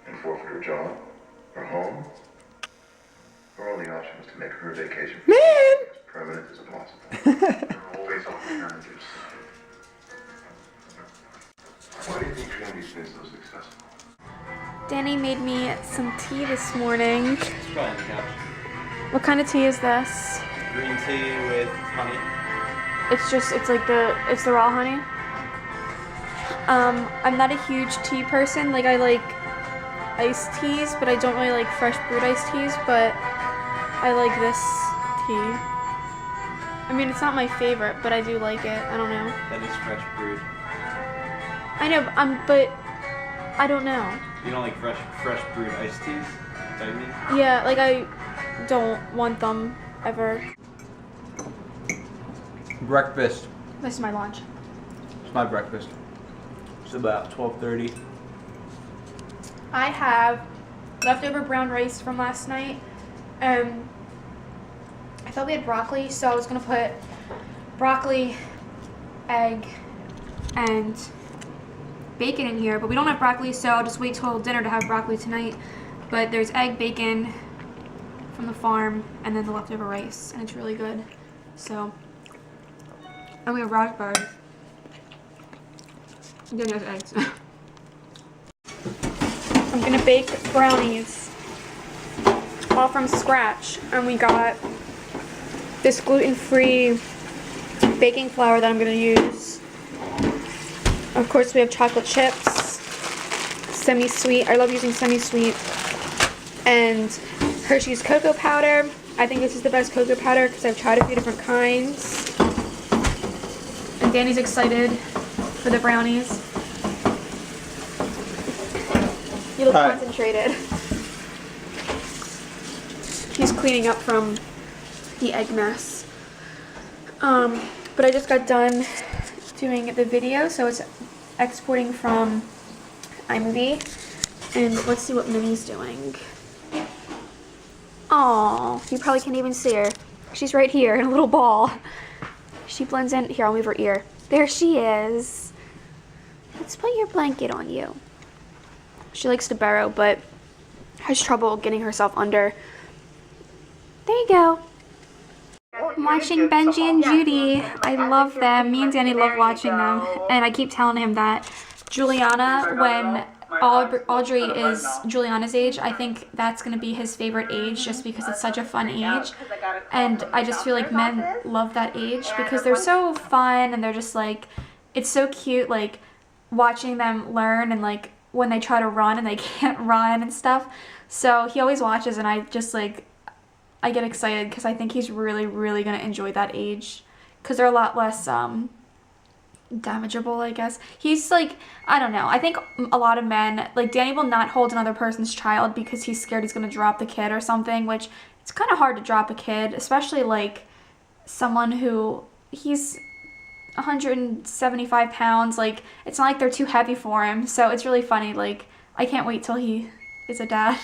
and forfeit her job, her home. Her only option was to make her vacation as permanent as possible. Always on alternatives. Why do you think Trinity's been so successful? Danny made me some tea this morning. It's probably on the couch. What kind of tea is this? Green tea with honey. It's the raw honey. I'm not a huge tea person. Like, I like iced teas, but I don't really like fresh brewed iced teas, but I like this tea. I mean, it's not my favorite, but I do like it. I don't know. That is fresh brewed. I know, but I don't know. You don't like fresh brewed iced teas? Is that what you mean? Yeah, like I don't want them ever. Breakfast. This is my lunch. It's my breakfast. It's about 12:30. I have leftover brown rice from last night. I thought we had broccoli, so I was gonna put broccoli, egg, and bacon in here, but we don't have broccoli, so I'll just wait till dinner to have broccoli tonight. But there's egg, bacon from the farm, and then the leftover rice, and it's really good. So, and we have raspberries. And then there's eggs. I'm gonna bake brownies all from scratch, and we got this gluten-free baking flour that I'm gonna use. Of course, we have chocolate chips, semi-sweet. I love using semi-sweet, and Hershey's cocoa powder. I think this is the best cocoa powder because I've tried a few different kinds. And Danny's excited for the brownies. You look concentrated. He's cleaning up from the egg mess. But I just got done doing the video, so it's exporting from iMovie. And let's see what Minnie's doing. Oh, you probably can't even see her. She's right here in a little ball. She blends in. Here, I'll move her ear. There she is. Let's put your blanket on you. She likes to burrow, but has trouble getting herself under. There you go. I'm watching Benji and Judy. I love them. Me and Danny love watching them. And I keep telling him that Juliana, when Audrey is Juliana's age, I think that's going to be his favorite age just because it's such a fun age. And I just feel like men love that age because they're so fun and they're just like, it's so cute, like watching them learn and like when they try to run and they can't run and stuff. So he always watches and I just like, I get excited because I think he's really, really going to enjoy that age because they're a lot less damageable, I guess. He's like, I don't know. I think a lot of men, like Danny will not hold another person's child because he's scared he's going to drop the kid or something, which it's kind of hard to drop a kid, especially like someone who he's 175 pounds. Like, it's not like they're too heavy for him. So it's really funny. Like, I can't wait till he is a dad.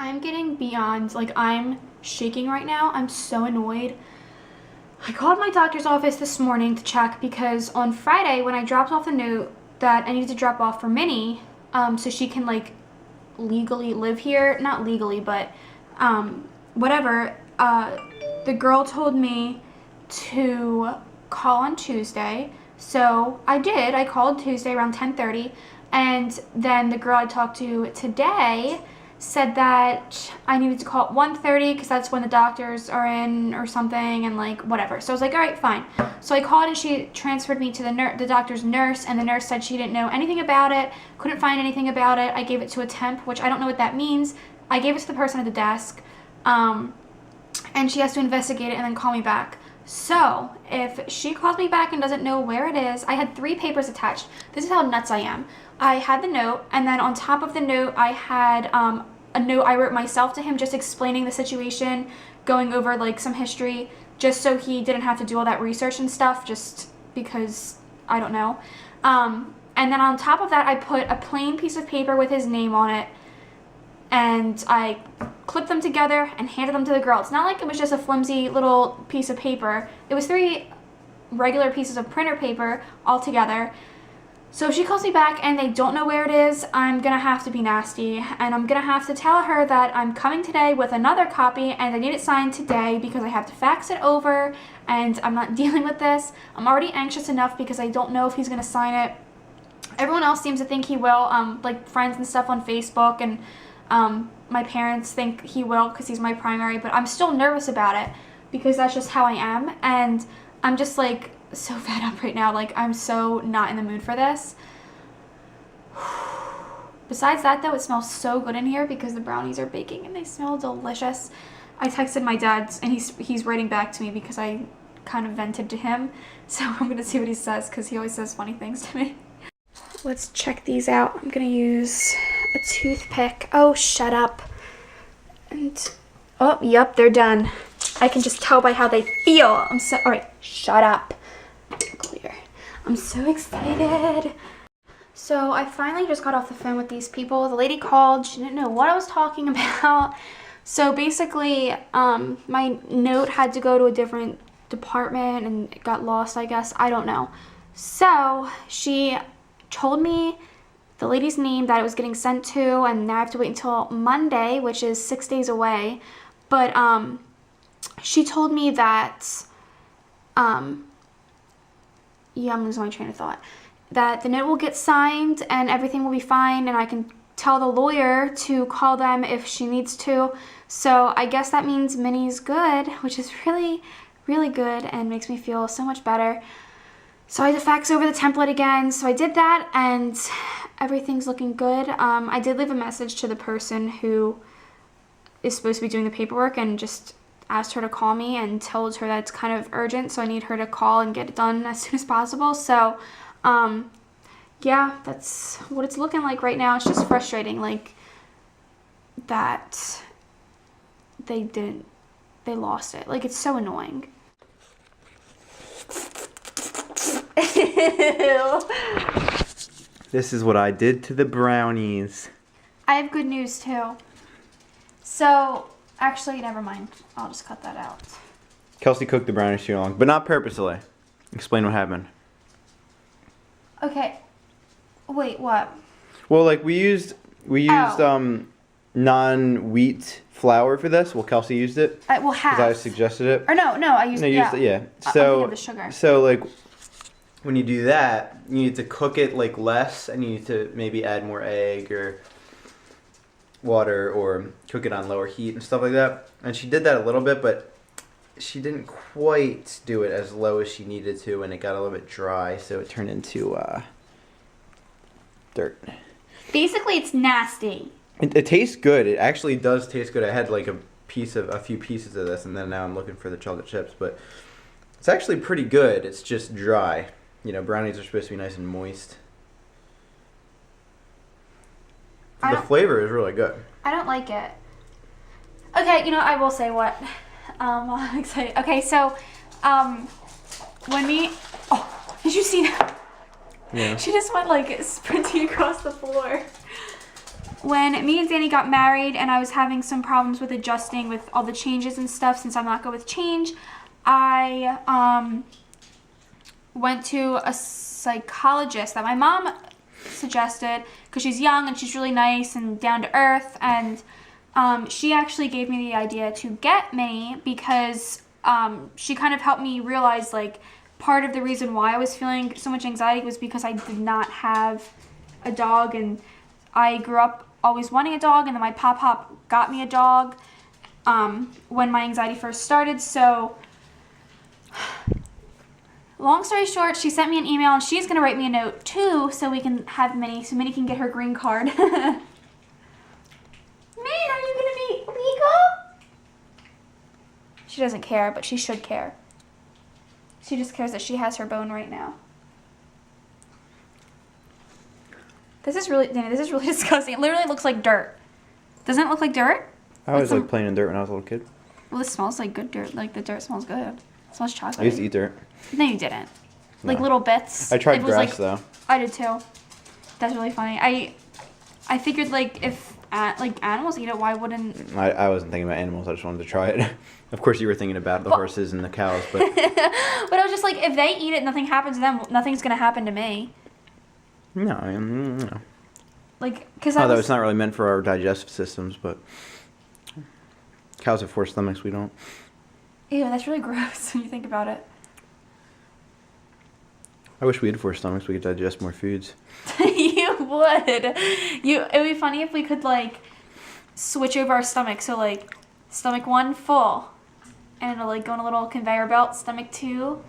I'm getting beyond, like, I'm shaking right now. I'm so annoyed. I called my doctor's office this morning to check because on Friday when I dropped off the note that I needed to drop off for Minnie, so she can like legally live here, not legally, but whatever, the girl told me to call on Tuesday. So I did. I called Tuesday around 10:30, and then the girl I talked to today said that I needed to call at 1:30 because that's when the doctors are in or something, and like whatever. So I was like, all right, fine. So I called and she transferred me to the doctor's nurse, and the nurse said she didn't know anything about it, couldn't find anything about it. I gave it to a temp, which I don't know what that means. I gave it to the person at the desk, and she has to investigate it and then call me back. So if she calls me back and doesn't know where it is, I had 3 papers attached. This is how nuts I am. I had the note, and then on top of the note, I had a note I wrote myself to him just explaining the situation, going over like some history, just so he didn't have to do all that research and stuff, just because, I don't know. And then on top of that, I put a plain piece of paper with his name on it, and I clipped them together and handed them to the girl. It's not like it was just a flimsy little piece of paper. It was 3 regular pieces of printer paper all together. So if she calls me back and they don't know where it is, I'm gonna have to be nasty, and I'm gonna have to tell her that I'm coming today with another copy and I need it signed today because I have to fax it over and I'm not dealing with this. I'm already anxious enough because I don't know if he's gonna sign it. Everyone else seems to think he will, like friends and stuff on Facebook, and my parents think he will because he's my primary, but I'm still nervous about it because that's just how I am, and I'm just like so fed up right now. Like, I'm so not in the mood for this. Besides that though, it smells so good in here because the brownies are baking and they smell delicious. I texted my dad and he's writing back to me because I kind of vented to him, so I'm gonna see what he says because he always says funny things to me. Let's check these out. I'm gonna use a toothpick. Oh, shut up. And oh, yep, they're done. I can just tell by how they feel. I'm so, all right, shut up. Clear. I'm so excited. So I finally just got off the phone with these people. The lady called. She didn't know what I was talking about. So basically, my note had to go to a different department and it got lost, I guess. I don't know. So she told me the lady's name that it was getting sent to, and now I have to wait until Monday, which is 6 days away. But she told me that yeah, I'm losing my train of thought. That the note will get signed and everything will be fine, and I can tell the lawyer to call them if she needs to. So I guess that means Minnie's good, which is really, really good and makes me feel so much better. So I had to fax over the template again. So I did that and everything's looking good. I did leave a message to the person who is supposed to be doing the paperwork and just asked her to call me and told her that it's kind of urgent, so I need her to call and get it done as soon as possible. So yeah, that's what it's looking like right now. It's just frustrating, like, that they lost it. Like, it's so annoying. Ew. This is what I did to the brownies. I have good news too. So actually, never mind. I'll just cut that out. Kelcie cooked the brownies too long, but not purposely. Explain what happened. Okay. Wait, what? Well, like we used non-wheat flour for this. Well, Kelcie used it. Well, half. Because I suggested it. Or no, I used it. Yeah. Yeah. I'm thinking of the sugar. So like when you do that, you need to cook it like less, and you need to maybe add more egg or water or cook it on lower heat and stuff like that. And she did that a little bit, but she didn't quite do it as low as she needed to, and it got a little bit dry, so it turned into dirt. Basically, it's nasty. It tastes good. It actually does taste good. I had like a few pieces of this, and then now I'm looking for the chocolate chips, but it's actually pretty good. It's just dry. You know, brownies are supposed to be nice and moist. The flavor is really good. I don't like it. Okay, you know, I will say what. I'm excited. Okay, so, did you see that? Yeah. She just went like sprinting across the floor. When me and Danny got married and I was having some problems with adjusting with all the changes and stuff, since I'm not good with change, I went to a psychologist that my mom suggested because she's young and she's really nice and down to earth, and she actually gave me the idea to get Minnie because she kind of helped me realize, like, part of the reason why I was feeling so much anxiety was because I did not have a dog, and I grew up always wanting a dog, and then my pop got me a dog when my anxiety first started. So long story short, she sent me an email and she's gonna write me a note too so we can have Minnie, so Minnie can get her green card. Minnie, are you gonna be legal? She doesn't care, but she should care. She just cares that she has her bone right now. This is really disgusting. It literally looks like dirt. Doesn't it look like dirt? I always liked playing in dirt when I was a little kid. Well, this smells like good dirt. Like, the dirt smells good. It smells chocolate. I used to eat dirt. No, you didn't. Like, No. little bits. I tried grass, like, though. I did too. That's really funny. I figured, like, if animals eat it, why wouldn't... I wasn't thinking about animals. I just wanted to try it. Of course, you were thinking about the horses and the cows, but... But I was just like, if they eat it, nothing happens to them. Nothing's going to happen to me. No, no. Like, because Although it's not really meant for our digestive systems, but cows have 4 stomachs, we don't. Ew, that's really gross when you think about it. I wish we had 4 stomachs, we could digest more foods. You would. It would be funny if we could, like, switch over our stomach. So, like, stomach 1, full. And it'll, like, go on a little conveyor belt. Stomach 2.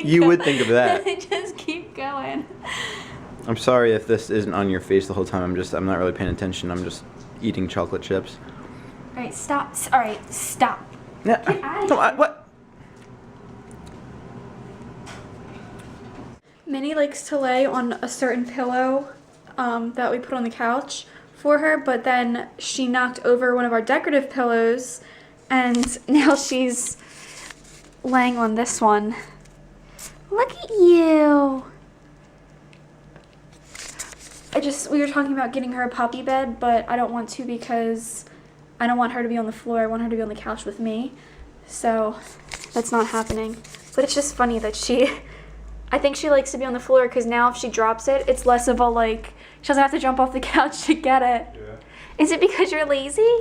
You would think of that. Just keep going. I'm sorry if this isn't on your face the whole time. I'm not really paying attention. I'm just eating chocolate chips. Alright, stop. Alright, stop. Yeah. Get out of Come on, here. what? Minnie likes to lay on a certain pillow that we put on the couch for her, but then she knocked over one of our decorative pillows, and now she's laying on this one. Look at you! We were talking about getting her a puppy bed, but I don't want to because I don't want her to be on the floor. I want her to be on the couch with me. So that's not happening. But it's just funny that I think she likes to be on the floor because now if she drops it, it's less of a, like, she doesn't have to jump off the couch to get it. Yeah. Is it because you're lazy?